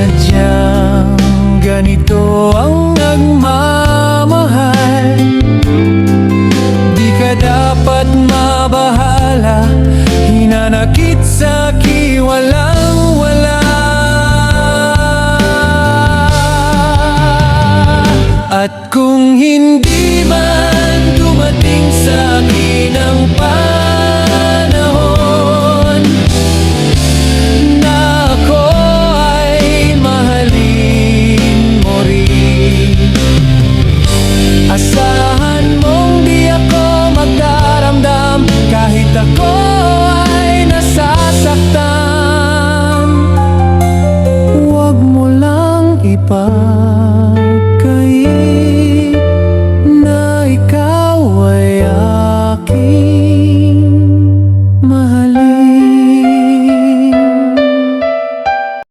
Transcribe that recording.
sadyang ganito ang nagmamahal. Di ka dapat mabahala, hinanakit sa'ki walang wala. At kung hindi